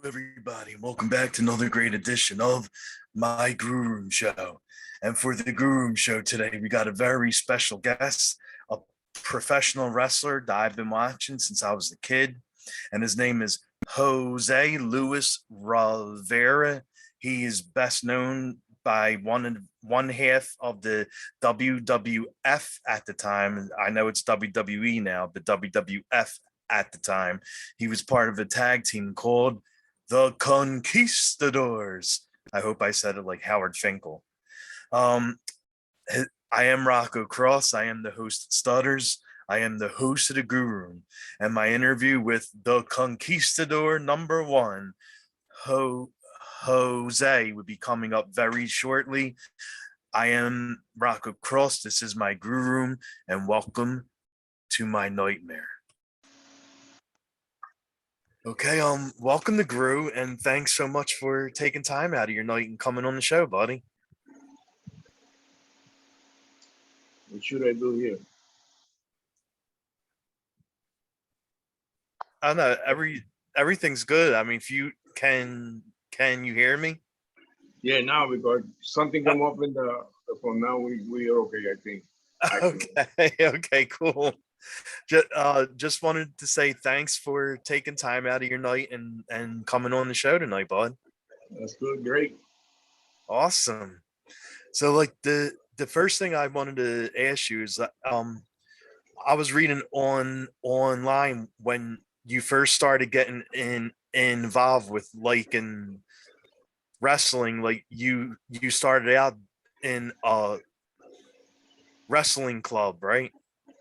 Everybody, and welcome back to another great edition of my Grue Rume Show. And for the Grue Rume Show today, we got a very special guest, a professional wrestler that I've been watching since I was a kid, and his name is Jose Luis Rivera. He is best known by one half of the WWF at the time. I know it's WWE now, but WWF at the time. He was part of a tag team called the Conquistadors. I hope I said it like Howard Finkel. Um, I am Rocco Cross. I am the host of Stutters. I am the host of the Grue Rume, and my interview with the Conquistador number one, Jose, would be coming up very shortly. I am Rocco Cross. This is my Grue Rume, and welcome to my nightmare. Okay, welcome to Grue, and thanks so much for taking time out of your night and coming on the show, buddy. What should I do here? I don't know, everything's good. I mean, if you can you hear me? Yeah, now because something come up in the phone. Now we are okay, I think. Okay, cool. Just wanted to say thanks for taking time out of your night and coming on the show tonight, bud. That's good, great. Awesome. So like the first thing I wanted to ask you is I was reading online when you first started getting involved with like in wrestling, like you started out in a wrestling club, right?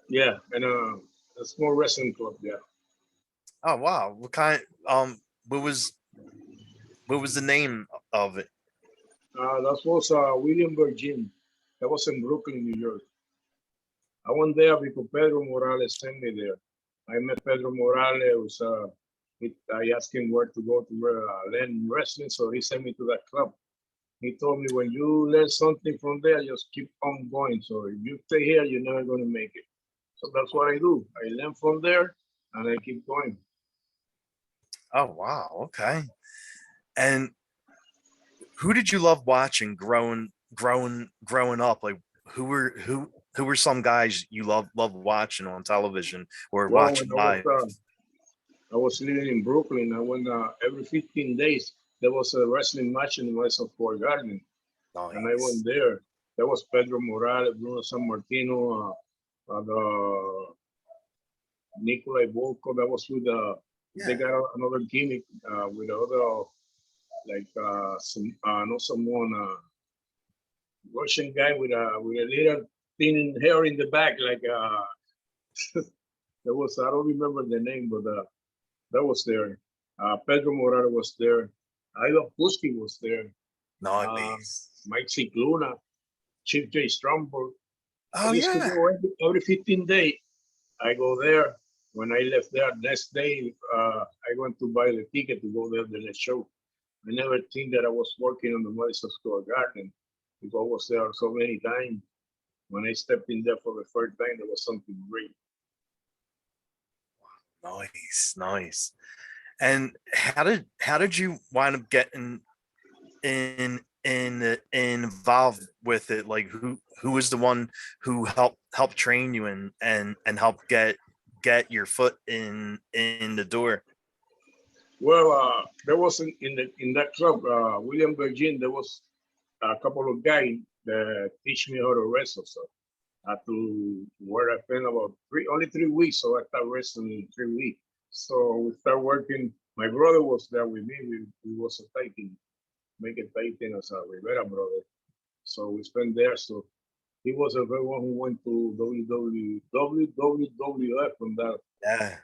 Yeah, and a small wrestling club. Yeah. Oh wow. What kind what was the name of it? That was William Virgin. That was in Brooklyn, New York. I went there because Pedro Morales sent me there. I met Pedro Morales. I asked him where to go to learn wrestling, so he sent me to that club. He told me when you learn something from there, just keep on going. So if you stay here, you're never going to make it. So that's what I do. I learn from there and I keep going. Oh wow, okay. And who did you love watching growing up? Like who were some guys you love watching on television or Well, watching live? I was living in Brooklyn. I went every 15 days. There was a wrestling match in the Madison Square Garden, and I went Nice. there. There was Pedro Morales, Bruno San Martino, the Nikolai Volko. That was with they got another gimmick with other like not someone Russian guy with a little thin hair in the back, like there was I don't remember the name, but that was there. Pedro Morales was there. Ivan Putski was there. Nice. Mike Cicluna, Chief J. Stromberg. Oh I used to yeah. go every 15 days. I go there. When I left there, next day, I went to buy the ticket to go there the next show. I never think that I was working on the Madison Square Garden because I was there so many times. When I stepped in there for the first time, there was something great. Nice. And how did you wind up getting involved with it? Like who was the one who helped train you and help get your foot in the door? Well, there was in that club, William Virgin. There was a couple of guys that teach me how to wrestle. So I had to where I spent about only 3 weeks. So I started wrestling in 3 weeks. So we start working. My brother was there with me. We was a tag team, make a tag team as a Rivera brother. So we spent there. So he was the very one who went to WWF from that Yeah.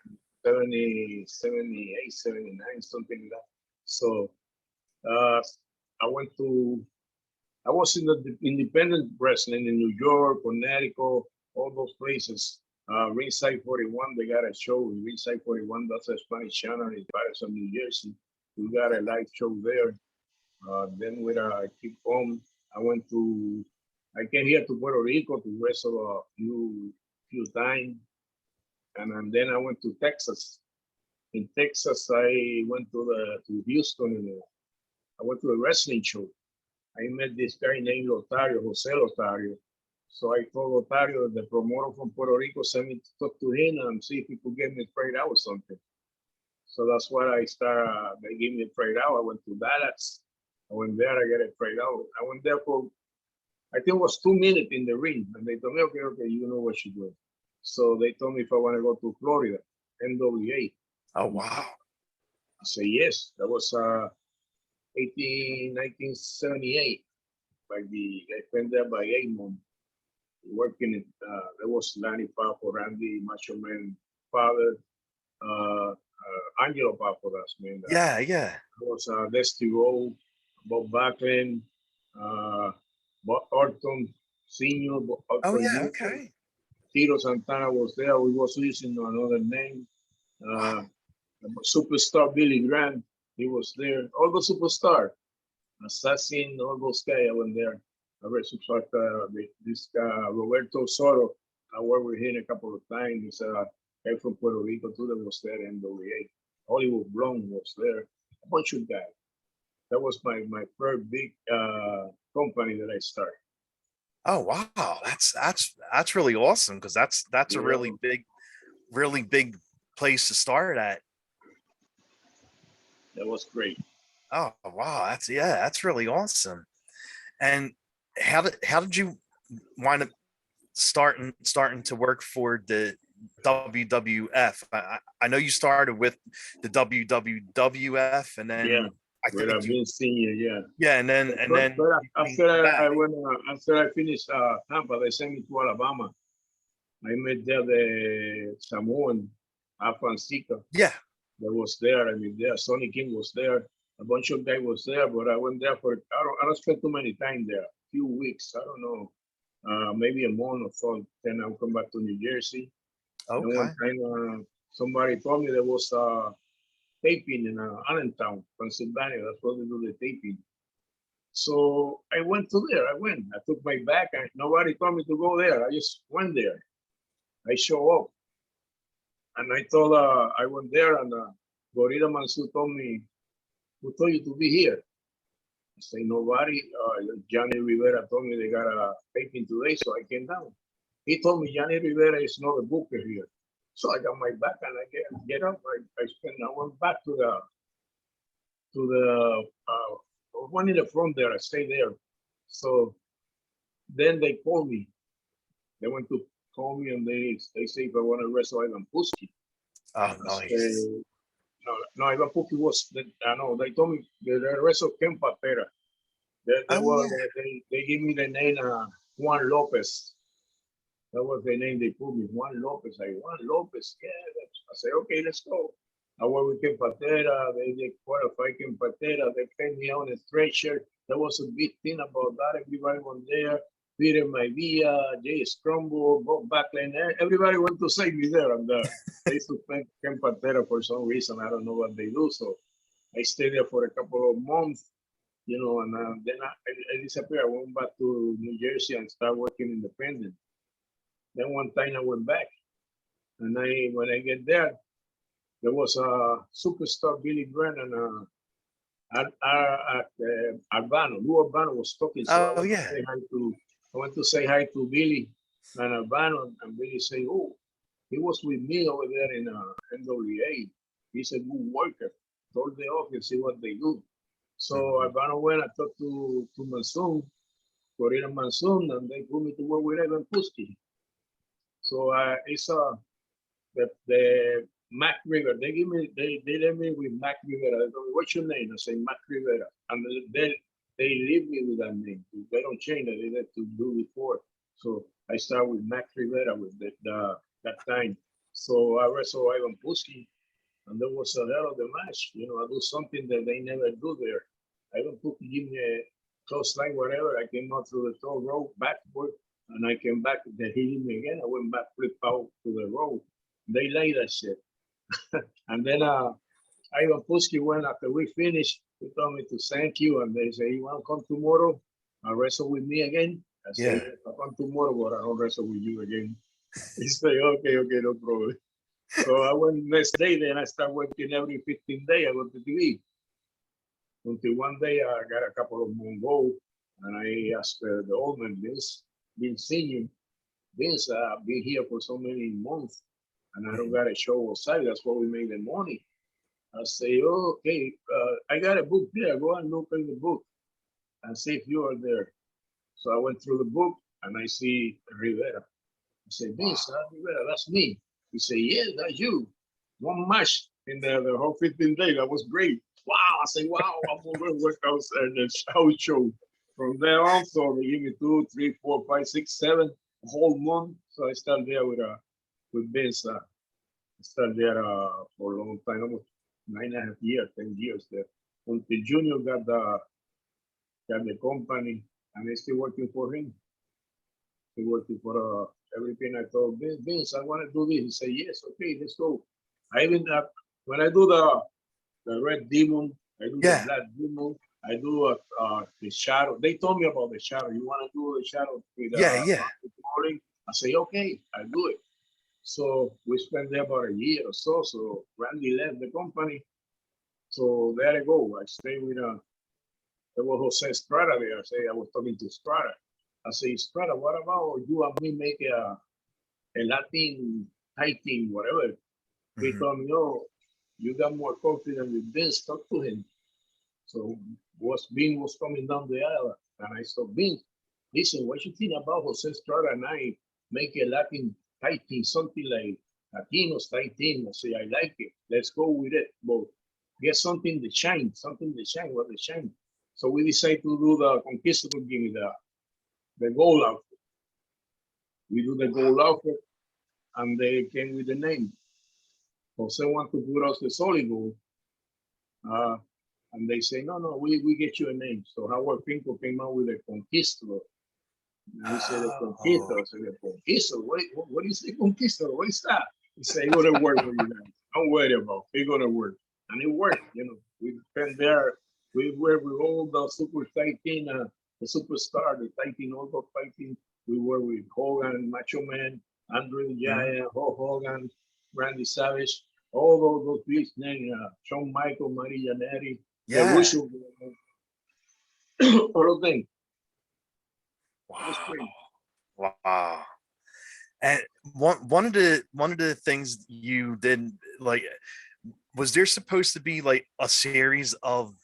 70, 78, 79, something like that. So uh, I went to I was in the independent wrestling in New York, Connecticut, all those places. Ringside 41, they got a show in Ringside 41. That's a Spanish channel in Patterson, New Jersey. We got a live show there. Then when I keep home, I came here to Puerto Rico to wrestle a few times. And then I went to Texas. in Texas, I went to Houston and I went to a wrestling show. I met this guy named Lotario, Jose Lotario. So I told Lotario, the promoter from Puerto Rico, sent me to talk to him and see if he could get me straight out or something. So that's what I started. They gave me a trade out. I went to Dallas. I went there. I got a trade out. I went there for, I think it was 2 minutes in the ring. And they told me, okay, you know what you're doing. So they told me if I want to go to Florida, NWA. Oh, wow. I said, yes. That was 1978. I spent there by 8 months working. There was Lanny Papo, Randy, Macho Man, Father, Angelo Papadas, man. Yeah. There was Dusty Rowe, Bob Backlund, Bob Orton Senior. Oh, yeah. Okay. Tito Santana was there. We was using another name. Wow. Superstar Billy Graham, he was there. All the superstar, Assassin, all those guys. I went there. I read this guy Roberto Soro. I worked with him a couple of times. He's a guy from Puerto Rico too. That was there in NWA. Hollywood Blonde was there. A bunch of guys. That was my first big company that I started. Oh, wow. That's really awesome, because that's a really big place to start at. That was great. Oh, wow. That's really awesome. And how did you wind up starting to work for the WWF? I know you started with the WWF, and then I think I've been senior, and then after I finished Tampa, they sent me to Alabama. I met there the Samoan Afan Sika. Yeah. That was there. I mean, there Sonny King was there. A bunch of guys was there, but I went there for I don't spend too many time there. A few weeks. I don't know, maybe a month or so. Then I'll come back to New Jersey. Okay. And one time, somebody told me there was taping in Allentown, Pennsylvania. That's where they do the taping. So I went to there. I took my bag, and nobody told me to go there. I just went there. I show up, and I told I went there, and Gorilla Mansu told me, "Who told you to be here?" I say nobody. Johnny Rivera told me they got a taping today, so I came down. He told me Johnny Rivera is not a booker here. So I got my back and I get up. I went back to the one in the front there. I stayed there. So then they called me. They went to call me and they say if I want to wrestle Ivan Putski. Oh, nice. No, Ivan Putski was. I know they told me they wrestled Ken Patera. They gave me the name Juan Lopez. That was the name they put me, Juan Lopez. Juan Lopez, yeah. I said, okay, let's go. I worked with Ken Patera. They qualified Ken Patera. They paid me on a stretcher. There was a big thing about that. Everybody was there. Peter Maivia, Jay Strombo, Bob Backlund. Everybody went to save me there. And they suspended Ken Patera for some reason. I don't know what they do. So I stayed there for a couple of months, and then I disappeared. I went back to New Jersey and started working independent. Then one time I went back, and when I get there was a superstar Billy Graham and Albano. Lou Albano was talking. So I went to say hi to Billy and Albano, and Billy said, "Oh, he was with me over there in NWA. He's a good worker. Told the office see what they do." So Albano went and talked to Mansoon, Corina Mansoon, and they put me to work with Ivan Putski. So it's the Mac River. They let me with Mac Rivera. They told me, "What's your name?" I say Mac Rivera, and they leave me with that name. They don't change it. They had to do before. So I start with Mac Rivera with that time. So I wrestled Ivan Putski, and there was a hell of the match. I do something that they never do there. Ivan Putski give me a close line, whatever. I came out through the top rope backward. And I came back, they hit me again. I went back, flip out to the road. They laid that shit. And then Ivan Putski went after we finished. He told me to thank you. And they say, "You want to come tomorrow and wrestle with me again?" I said, "I'll come tomorrow, but I don't wrestle with you again." He said, okay, no problem. So I went next day, then I start working every 15 days. I go to TV. Until one day I got a couple of Mongo, and I asked the old man, Vince, been senior, Vince, I've been here for so many months, and I don't got a show outside. That's why we make the money. I say, oh, okay, I got a book there. Go and look in the book and see if you are there. So I went through the book and I see Rivera. I say, Vince, Rivera, that's me. He say, yeah, that's you. One match in the whole 15 days. That was great. Wow. I say, wow, I'm going to work out at the house show. From there on, so they give me 2, 3, 4, 5, 6, 7, a whole month. So I started there with Vince. I started there for a long time, almost 9.5 years, 10 years there. Until Junior got the company, and I still working for him. Still working for everything. I told Vince, I want to do this. He said, yes, okay, let's go. I even when I do the red demon, I do the black demon, I do the shadow. They told me about the shadow. You want to do the shadow with I say, okay, I do it. So we spent there about a year or so. So Randy left the company. So there I go. I stayed with there was Jose Estrada there. I was talking to Estrada. I say, Estrada, what about you and me make a Latin Thai team, whatever? He told me, no, you got more confidence with Vince, talk to him. So Vince was coming down the aisle, and I said, Vince, listen, what you think about Jose Estrada and I make a Latin Thai team, something like Latinos Thai team? I say, I like it. Let's go with it. But get something to shine, what the shine. So we decided to do the Conquistador, give me the gold outfit. We do the gold outfit, and they came with the name. Jose want to put us the solid gold. And they say, no, we get you a name. So Howard Pinko came out with the Conquistador. And he said, the Conquistador. I said, the Conquistador? What is the Conquistador? What is that? He said, it's going to work for you guys. Don't worry about it. It's going to work. And it worked. We spent there. We were with all the super fighting, the superstar, the fighting, all the fighting. We were with Hogan, Macho Man, Andre the Giant, Hulk Hogan, Randy Savage, all those big names, Shawn Michael, Maria Neri, the Russo, all of them. Wow. And one of the things you did, like, was there supposed to be like a series of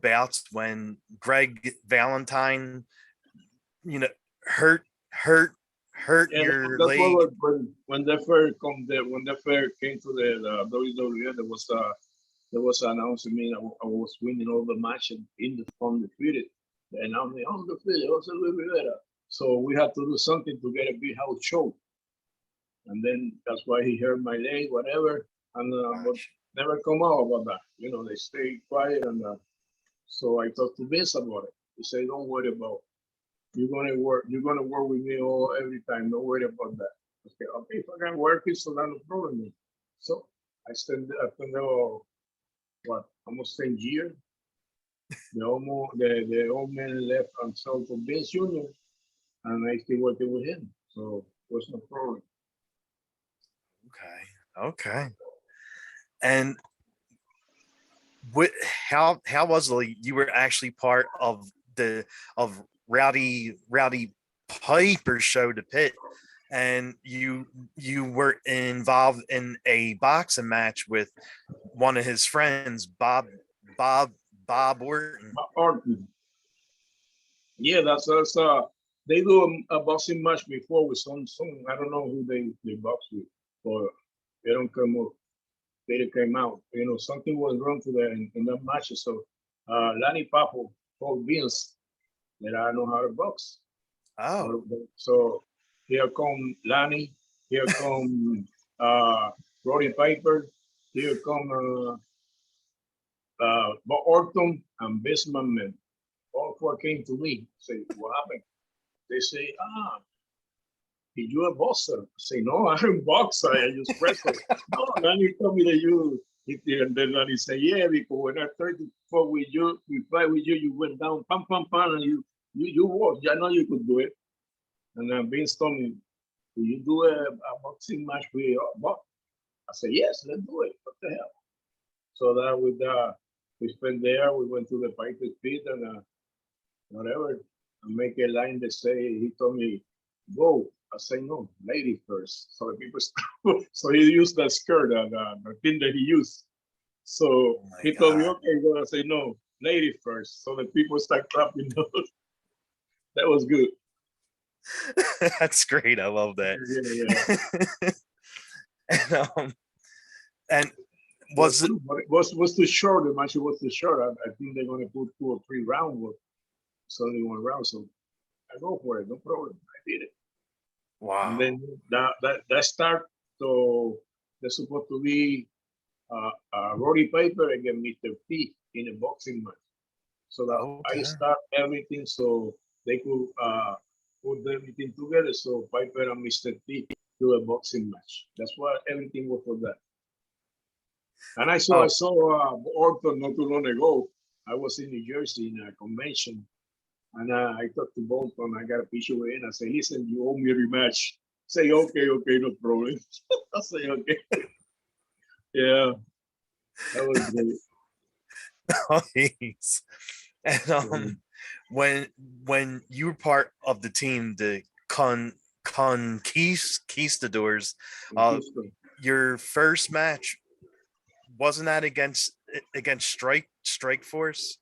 bouts when Greg Valentine, hurt your leg? When they first came to the WWE, there was an announcement. I was winning all the matches in the undefeated. And I'm the undefeated, Jose Luis Rivera. So we had to do something to get a big house show. And then that's why he hurt my leg, whatever. And but never come out about that. They stay quiet. And so I talked to Vince about it. He said, don't worry about it. You're gonna work with me every time. Don't worry about that. Okay, if I can work it, so that's no problem. So I spent almost 10 years. The old man left and sold to Vince Jr. and I still working with him. So it was no problem. Okay. And how was it, like, you were actually part of Rowdy Piper's show, The Pit, and you were involved in a boxing match with one of his friends, Bob Orton. Yeah, that's they do a boxing match before with some I don't know who they box with, but they don't come up. They didn't come out. Something was wrong to them in that match. So Lanny Papo told Vince that I know how to box. Oh. So here come Lanny, here come Roddy Piper, here come Bob Orton and Vince McMahon. All four came to me, say, what happened? They say, did you a boxer? I say, no, I don't box. I just wrestle. No, Lanny told me that you. And then Lanny say, yeah, because when I tried to fight with you, you went down, pam, pam, pam, and you walked. I know you could do it. And then Vince told me, will you do a boxing match with Bob? I said, yes, let's do it. What the hell? So that we spent there. We went to the Piper's Pit and whatever. I make a line that say, he told me, go. I say, no, lady first. So the people, so he used that skirt, the thing that he used. So Oh my he told me, God. okay, go. I say, no, lady first. So the people start clapping. That was good. That's great. I love that. Yeah, yeah. and, and Was was it? was too short. The match was too short. I think they're gonna put 2 or 3 rounds, but it's only 1 round. So I go for it, no problem. I did it. And Wow. then that start. So there's supposed to be Roddy Piper against Mr. T in a boxing match. So that I Okay. start everything so they could put everything together. So Piper and Mr. T do a boxing match. That's why everything was for that. And I Oh, saw Orton not too long ago. I was in New Jersey in a convention, and I talked to Bolton. I got a picture with him. I say, listen, you owe me a rematch. Say, okay, no problem. I say, okay. Yeah, that was great. nice. And when you were part of the team, the Conquistadors, uh, your first match wasn't that against Strike Force?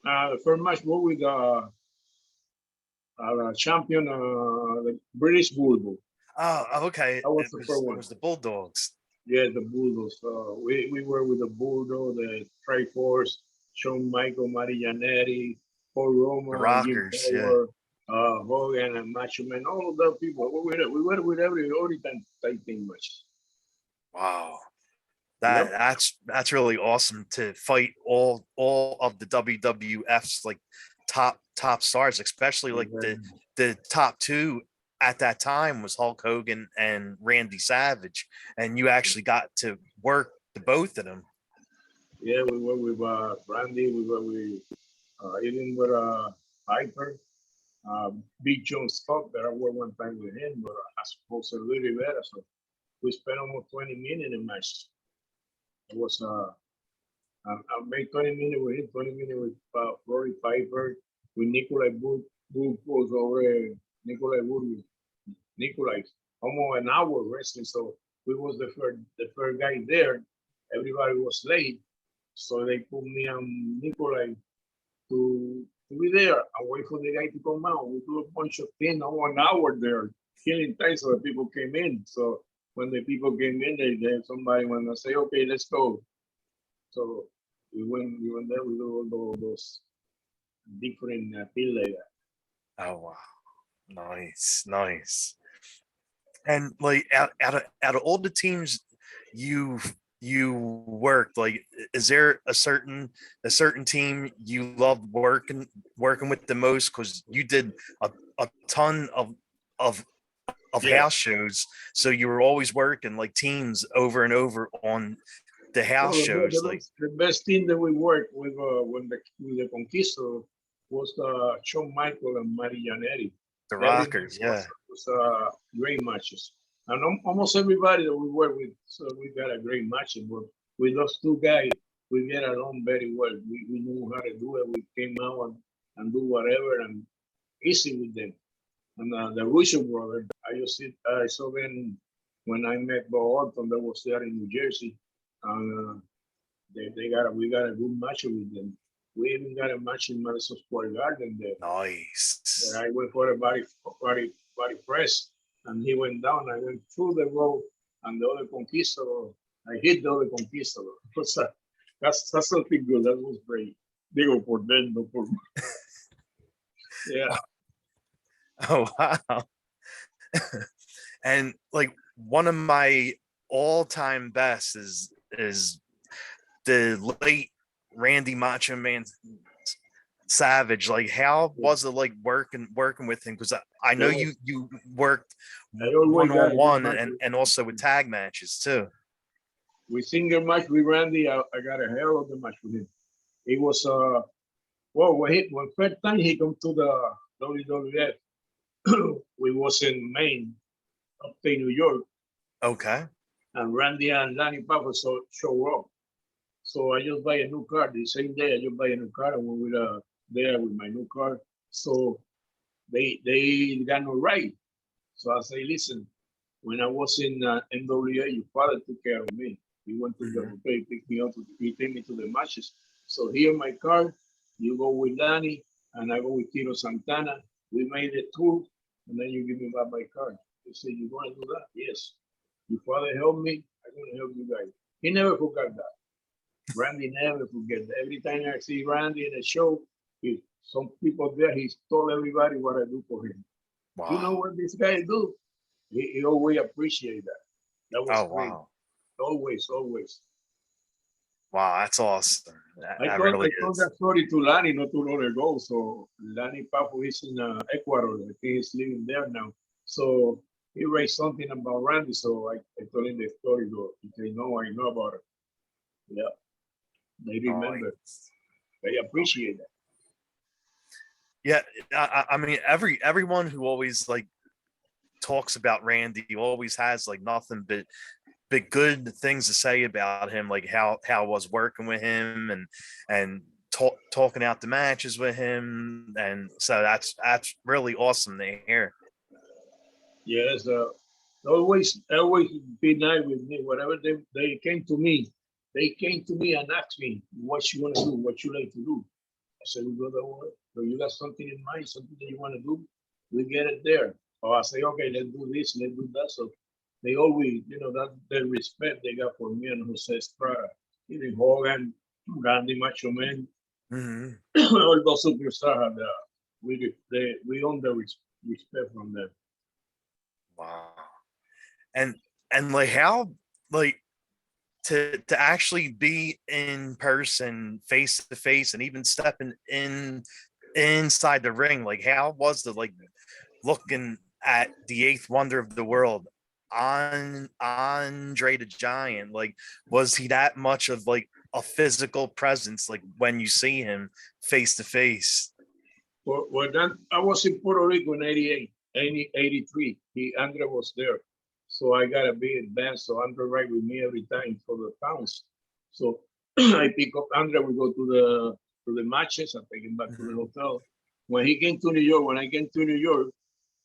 The first match was with champion, the British Bulldog. Oh, okay. That was It the was first it one. was the Bulldogs, Yeah, the Bulldogs. We were with the Bulldog, the Triforce, Shawn Michael, Marianetti, Paul the Roma, Jim Rockers. Yeah. Power, Hogan, and Macho Man. All of those people. We were with every time type thing much. Wow. Yep. That's really awesome to fight all of the WWF's like top stars, especially like the top two at that time was Hulk Hogan and Randy Savage, and you actually got to work the both of them. Yeah, we were with Brandy. We were with even with Piper, Big John Scott that I worked one time with him, but as Jose Luis Rivera. So we spent almost 20 minutes in a match. It was I made 20 minutes with him, 20 minutes with Rory Piper, with Nikolai Wood. Wood was over Nikolai Wood with Nikolai. Almost an hour wrestling. So we was the first guy there. Everybody was late. So they put me and Nikolai to be there and wait for the guy to come out. We do a bunch of things, 1 hour there, killing time so the people came in. So when the people came in, they somebody went and say, okay, let's go. So we went there, we do all those different things like that. Oh wow, nice. And like out of all the teams you you worked, like is there a certain team you loved working with the most because you did a ton of Yeah. house shows, so you were always working like teams over and over on the house Well, shows, like the best team that we worked with with the Conquistador was Shawn Michael and Marianetti. the Every Rockers. match Yeah. was great matches. And almost everybody that we work with, so we got a great match. But with those two guys, we get along very well. We knew how to do it. We came out and do whatever and easy with them. And the Russo brother, I saw them when I met Bob Orton. That was there in New Jersey, and we got a good match with them. We even got a match in Madison Square Garden there. Nice. I went for a body press, and he went down. I went through the rope, and the other conquistador, I hit the other conquistador. That's something good. That was great. Digo por them, no por me. Yeah. Oh wow. And like one of my all-time best is the late Randy Macho Man Savage. Like, how was it like working with him? Because I know Yeah. you worked I always one got on a good one match. and also with tag matches too. We single match with Randy. I got a hell of a match with him. It was when first time he come to the WWF, we was in Maine, upstate New York, Okay. and Randy and Danny Papa show up. So I just buy a new car. The same day I just buy a new car and we were there with my new car. So they got no right. So I say, listen, when I was in NWA, your father took care of me. He went to the hotel, picked me up, he take me to the matches. So here my car, you go with Danny, and I go with Tito Santana. We made a tour, and then you give me back my car. He said, you want to do that? Yes. Your father helped me, I'm going to help you guys. He never forgot that. Randy never forget that. Every time I see Randy in a show, some people there, he told everybody what I do for him. Wow. You know what this guy do? He always appreciate that. That was great. Wow. Always. Wow, that's awesome. I told that story to Lani not too long ago. So Lani Papu is in Ecuador. I think he's living there now. So he raised something about Randy. So I told him the story. He said, no, I know about it. Yeah, they remember. They appreciate that. Yeah, I mean, everyone who always like talks about Randy always has like nothing but good things to say about him, like how I was working with him and talking out the matches with him, and so that's really awesome to hear. Yes, always be nice with me. Whatever they came to me and asked me what you want to do, what you like to do. I said, we go that way. So you got something in mind, something that you want to do, we get it there. Or I say, okay, let's do this, let's do that. So they always, that the respect they got for me and Jose Estrada, even Hogan, Randy Macho Man, all those superstars have that. We own the respect from them. Wow. And like how like to actually be in person, face to face, and even stepping inside the ring, like how was it like looking at the eighth wonder of the world, on Andre the Giant? Like, was he that much of like a physical presence, like when you see him face to face? Well, then I was in Puerto Rico in 88, 83. Andre was there. So I got a big advance. So Andre ride with me every time for the pounds. So I pick up Andre, we go to the matches and take him back to the hotel. When he came to New York, when I came to New York,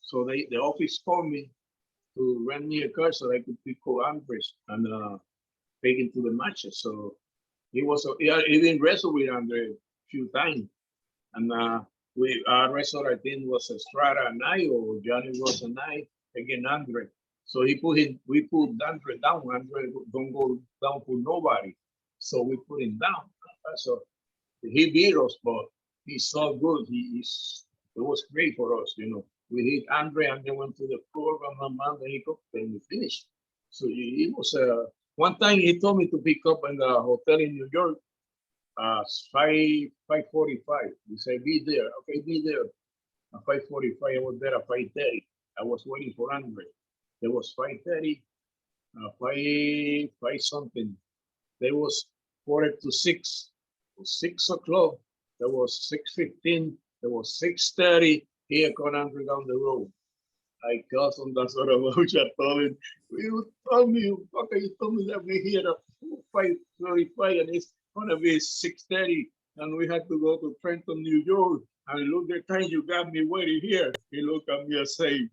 so the office called me to rent me a car so I could pick up Andres and take him to the matches. So he didn't wrestle with Andre a few times. And our wrestler, I think, was Estrada and I, or Johnny was and I, against Andre. So we put Andre down. Andre don't go down for nobody. So we put him down. So he beat us, but he's so good. It was great for us, We hit Andre and then went to the floor, and he got, then we finished. So it was one time he told me to pick up in the hotel in New York. 5:45. He said, be there. Okay, be there. At 5:45, I was there at 5:30. I was waiting for Andre. There was 5:30, 5 something. There was 4 to 6. It was 6 o'clock. There was 6:15. There was 6:30. Here come Andre down the road. I got on that sort of much. I told him, you told me that we're here at 5:35 and it's gonna be 6:30 and we had to go to Trenton, New York. And look, the time you got me waiting here. He looked at me and said,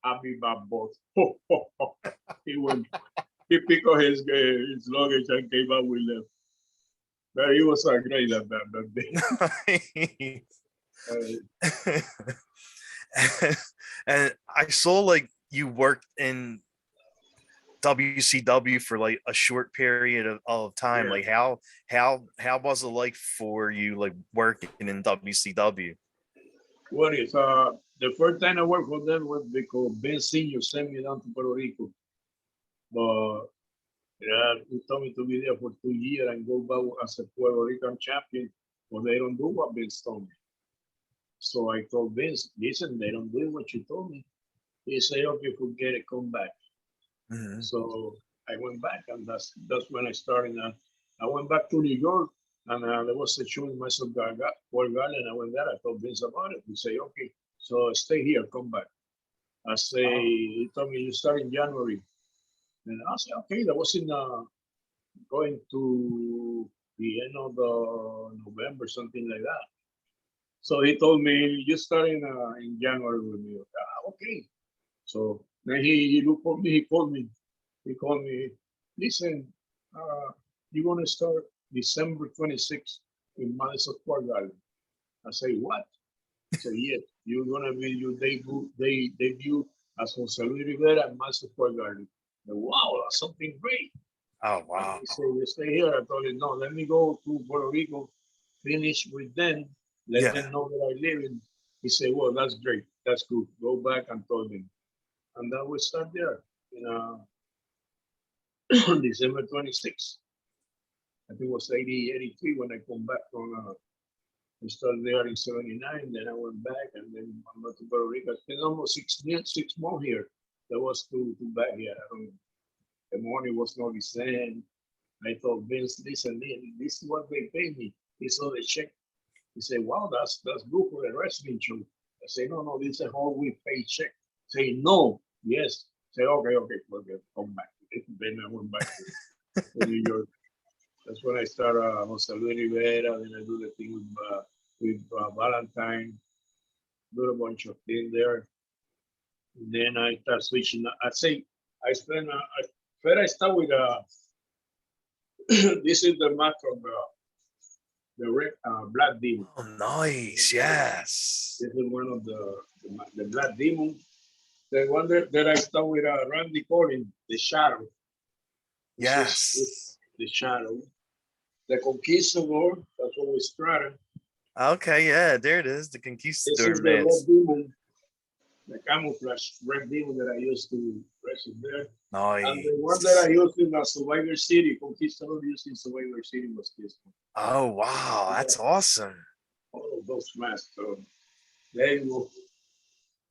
I'll be my boss. He picked up his luggage and came out with them. But he was so great at that day. And I saw like you worked in WCW for like a short period of time. Yeah. Like how was it like for you, like working in WCW? Well, it's the first time I worked for them was because Ben Senior sent me down to Puerto Rico, but he told me to be there for 2 years and go back as a Puerto Rican champion, but they don't do what Ben told me. So I told Vince, listen, they don't do what you told me. He said, okay, forget it, come back. So I went back, and that's when I started. I went back to New York, and there was a show in Madison Square Garden, and I went there. I told Vince about it. He said, okay, so stay here, come back. I say, he told me, you start in January. And I said, okay, that was in going to the end of the November, something like that. So he told me, you start in January with me. Okay. So then he looked for me, he called me, listen, you're going to start December 26th in Madison Square Garden. I say, what? He said, yes, you're going to be your debut as Jose Luis Rivera at Madison Square Garden. I said, wow, that's something great. Oh, And wow. he said, you stay here. I told him, no, let me go to Puerto Rico, finish with them, let them know that I live in. He said, well, that's great. That's good. Go back and tell them. And then we start there in December 26th. I think it was 80, 83 when I come back from, I started there in 79, then I went back and then I went to Puerto Rico. It's been almost 6 months here. That was to back here. The money was not the same. I thought, Vince, listen, this is what they pay me. He saw the check. He said, wow, that's good for a wrestling show. I say, no, this is a whole week pay check. Say, no, yes. Say, okay, come back. Then I went back to New York. That's when I started Jose Luis Rivera. Then I do the thing with Valentine. Do a bunch of things there. And then I start switching. I say, I spend, first I start with, this is the match of the red, Black Demon. Oh, nice. Yes. This is one of the Black Demon. The one that I start with Randy Collins, the Shadow. Yes. The Shadow. The Conquistador, that's what we started. Okay, yeah, there it is. The This Conquistador is the man. Red Demon, the camouflage Red Demon that I used to wrestle there. Nice. And the one that I used in Survivor City, Conquistador used in Survivor City was this one. Oh, wow. That's awesome. All of those masks. So there you go.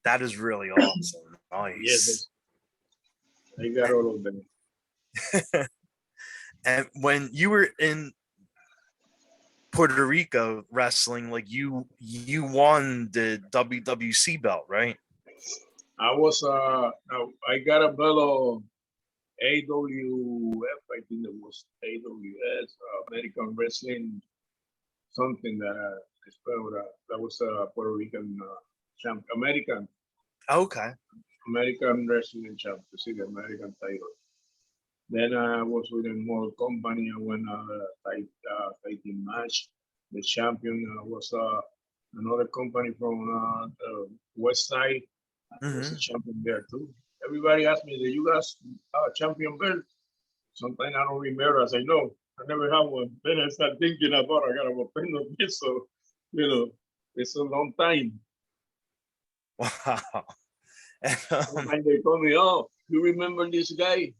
That is really awesome. Nice. Yes, I got all of them. And when you were in Puerto Rico wrestling, like you won the WWC belt, right? I was I got a belt of AWF, I think it was AWS, American Wrestling, something that I spelled that was a Puerto Rican champ, American Okay. Wrestling champ, to see the American title. Then I was with a more company. I went fighting match. The champion was another company from the West Side. I was a champion there too. Everybody asked me, "Do you guys have a champion belt?" Sometimes I don't remember. I say, "No, I never have one." Then I start thinking about I got a pen of this, so it's a long time. Wow. Sometimes they told me, "Oh, you remember this guy?"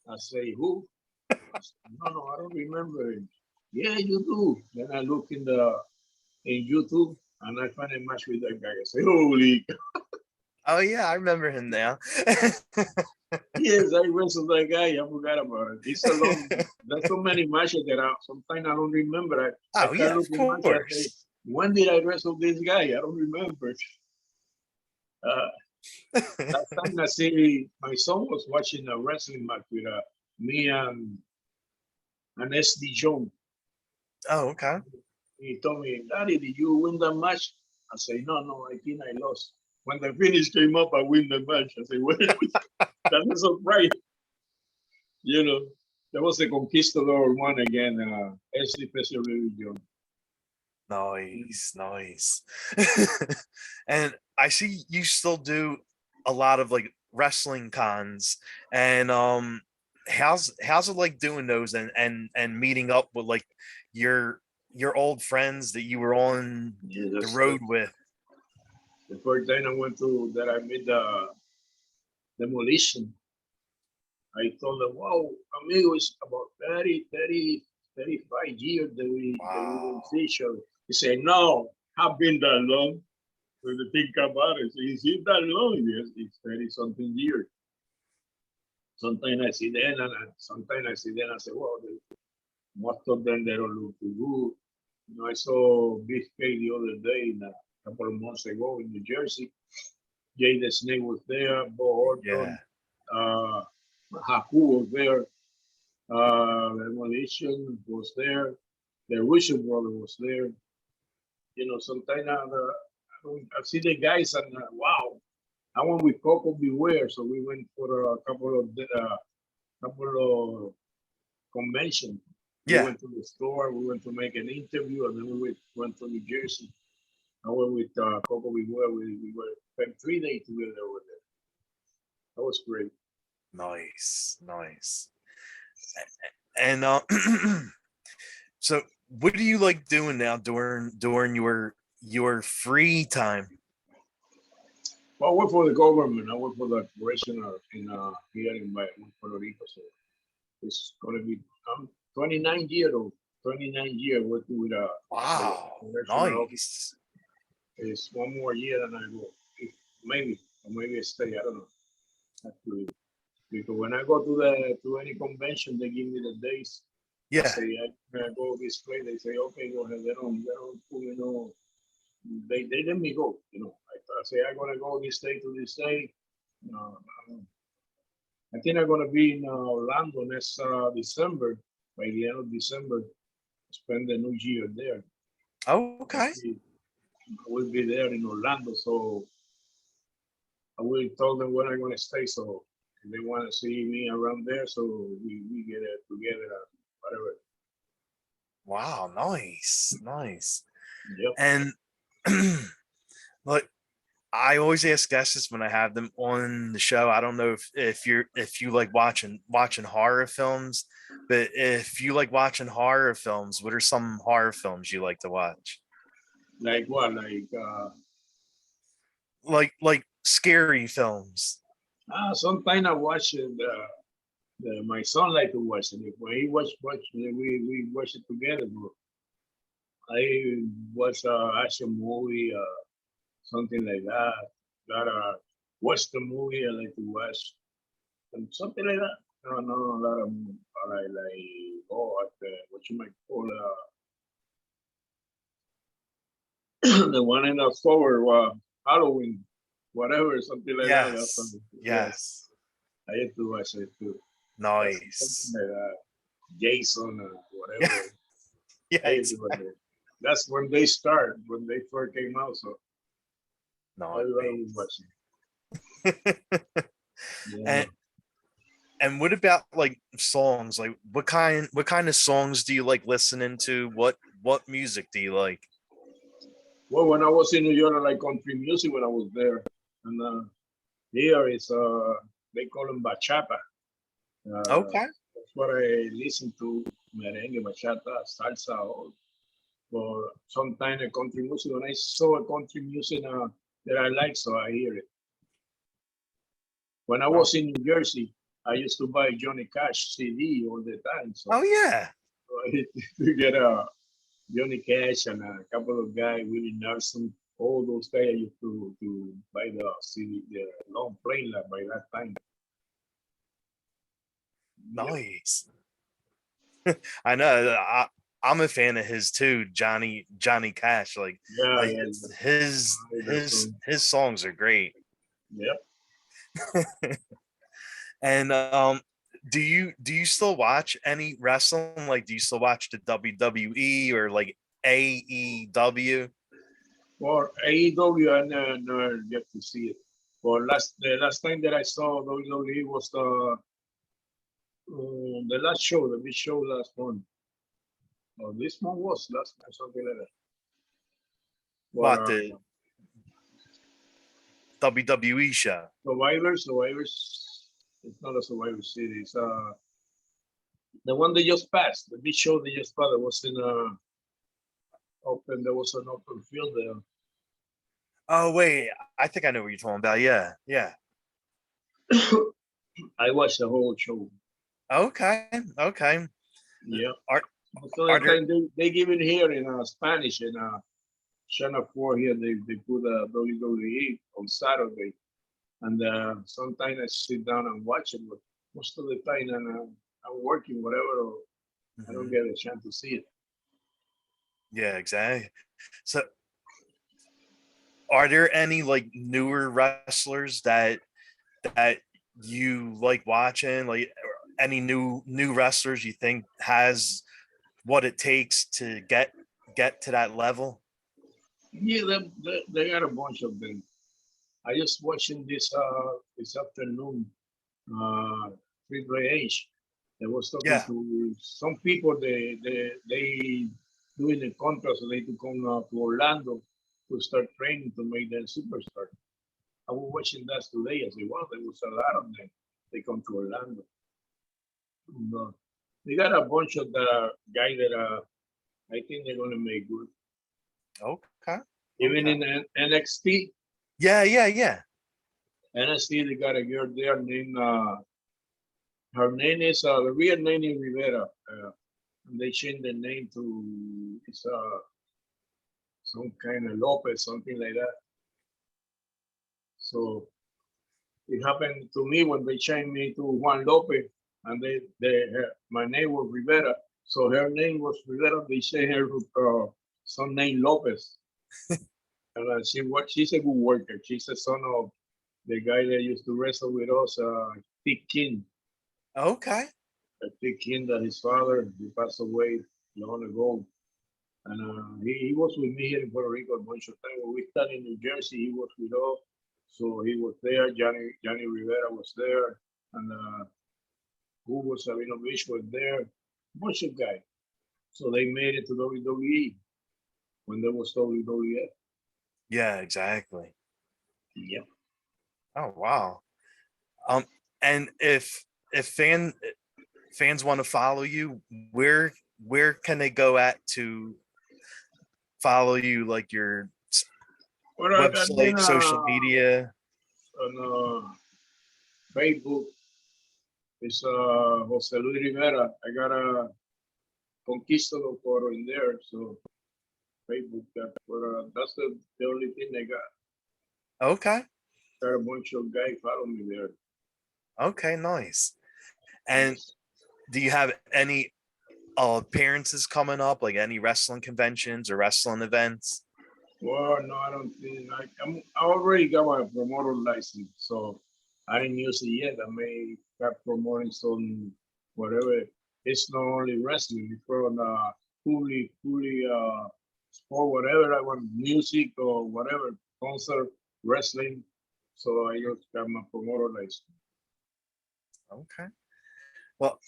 I say, "Who?" I say, no, I don't remember him. Yeah, you do. Then I look in YouTube and I find a match with that guy. I say, holy. Oh yeah, I remember him now. Yes, I wrestled that guy. I forgot about it. It's a long. There's so many matches that sometimes I don't remember. I start looking matches. I say, when did I wrestle this guy? I don't remember. That time I see my son was watching a wrestling match with me and SD Jones. Oh, okay. He told me, Daddy, did you win that match? I say, no, I think I lost. When the finish came up, I win the match. I say, well, that's a surprise. There was a Conquistador one again, SD Special Religion. Nice. And I see you still do a lot of like wrestling cons, and how's it like doing those and meeting up with like your old friends that you were on the road with? The first time I went to that I made the Demolition. I told them, wow, amigo, it's about 30, 35 years that we didn't see each other. He said, no, I've been that long. So to think about it, so is it that long? Yes, it's 30 something years. Sometimes I see them and sometimes I see them and I say, well, most of them, they don't look too good. I saw Big K the other day, a couple of months ago in New Jersey. Jay the Snake was there, Bo Orton, Haku was there. Demolition was there. The Russo brother was there. You know, sometimes I see the guys and wow, I went with Coco Beware, so we went for a couple of convention. We Yeah. went to the store. We went to make an interview, and then went to New Jersey. I went with Coco Beware. We were spent 3 days together over there. That was great. Nice, nice. And so what do you like doing now during your free time? Well, I work for the government. I work for the corporation in here in Puerto Rico. So it's gonna be I'm 29 years old. 29 years working with the Wow, correctional office. nice. It's one more year and I go. Maybe or maybe I stay. I don't know. Actually, because when I go to any convention, they give me the days. I Yeah. say I go this way. They say okay, go ahead. They don't you know. They let me go. You know, I say I'm gonna go this day to this day. Uh, I think I'm gonna be in Orlando next December. By the end of December, spend the New Year there. Oh, okay. I will be there in Orlando, so I will tell them where I'm gonna stay. So if they want to see me around there, so we get it together, whatever. Wow, nice, nice. Yep. And like I always ask guests when I have them on the show. I don't know if you like watching horror films, but if you like watching horror films, what are some horror films you like to watch? Like what? Like scary films. Sometimes I watch it. My son like to watch it. When he watch we watch it together. Bro. I watch action movie, something like that. That watch the movie I like to watch, and something like that. No, no, a lot of what you might call the one in October, Halloween, whatever, something like that. That's Yes. something. Yeah, Yes. I used to watch it too. That's something Nice. like that. Jason, Yeah. whatever. Yeah. I used to watch it. That's when they start, when they first came out. So everybody was Nice. watching. Yeah. And and what about like songs? Like what kind of songs do you like listening to? What music do you like? Well, when I was in New York, I like country music when I was there, and here is they call them bachata. Okay. That's what I listen to: merengue, bachata, salsa, or sometimes a country music. When I saw a country music that I like, so I hear it. When I No. was in New Jersey, I used to buy Johnny Cash CD all the time. Oh yeah. So I used to get a Johnny Cash and a couple of guys, Willie Nelson, all those guys I used to buy the CD, the long plane like by that time. Yep. Nice. I know. I'm a fan of his too, Johnny Cash. Yeah, Like yeah, it's his that's his his songs are great. yep. And do you still watch any wrestling? Like, do you still watch the WWE or like AEW? For AEW, I never get to see it. But the last time that I saw WWE was the last show, the big show last month. Or this month was last month, something like that. But What, the WWE show? Survivors, it's not a Survivor Series. The one they just passed, the big show they just passed, it was in open. There was an open field there. Oh wait, I think I know what you're talking about. Yeah, yeah. I watched the whole show. Okay, okay. Yeah. Are Most of are the there? time they give it here in Spanish and Channel 4 here. They put WWE on Saturday, and sometimes I sit down and watch it. But most of the time, I'm working, whatever, or I don't Mhm. get a chance to see it. Yeah, exactly. So, are there any like newer wrestlers that you like watching? Like any new wrestlers you think has what it takes to get to that level? Yeah, they got a bunch of them. I just watching this afternoon, Triple H. They was talking Yeah. to some people. They doing the contract, so they to come to Orlando to start training to make them superstar. I was watching that today. I said, wow, there was a lot of them. They come to Orlando. And, they got a bunch of the guys that I think they're gonna make good. Okay. Even Okay. in NXT, Yeah, yeah, yeah. NXT they got a girl there named her name is the real name is Rivera. And they changed the name to it's some kind of Lopez, something like that. So it happened to me when they changed me to Juan Lopez, and my name was Rivera. So her name was Rivera. They changed her some name Lopez, and she's a good worker. She's the son of the guy that used to wrestle with us, Dick King. Okay. Dick King, that his father he passed away long ago. And he was with me here in Puerto Rico a bunch of times. When we started in New Jersey, he was with us. So he was there. Johnny Rivera was there. And Hugo Sabinovich was there. Bunch of guys. So they made it to WWE when there was WWF. Yeah, exactly. Yep. Oh wow. Um, and if fans want to follow you, where can they go at to follow you? Like your Well, I got then website, social media? on Facebook, it's Jose Luis Rivera. I got a Conquistador photo in there. So Facebook, that's the only thing I got. Okay. Got a bunch of guys follow me there. Okay, nice. And Yes. do you have any appearances coming up, like any wrestling conventions or wrestling events? Well, no, I don't think I already got my promoter license, so I didn't use it yet. I may have promoting some whatever. It's not only wrestling, it's from fully sport, whatever I want, music or whatever, concert, wrestling. So I just got my promoter license. Okay. Well,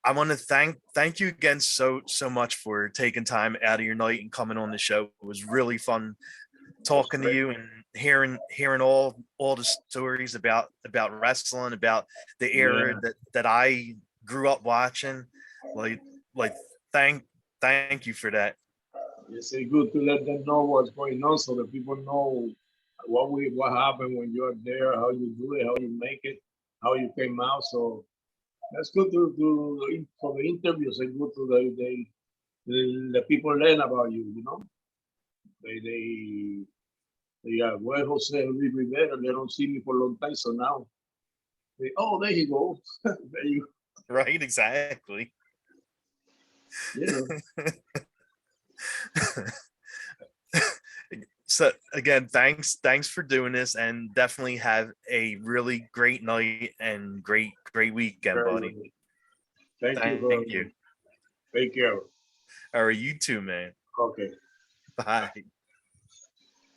I want to thank you again so much for taking time out of your night and coming on the show. It was really fun That's talking to great. you and hearing all the stories about wrestling, about the era Yeah. that I grew up watching. Like like thank thank you for that. It's good to let them know what's going on so that people know what happened when you're there, how you do it, how you make it, how you came out. So that's good to for the interviews and good to the people learn about you. You know, they are well Jose Luis Rivera. They don't see me for a long time, so now oh there you go, there you Right, exactly. you know. So again, thanks for doing this, and definitely have a really great night and great weekend, Very buddy. good. Thank you for Thank you. take care. All right, you too, man. Okay. Bye.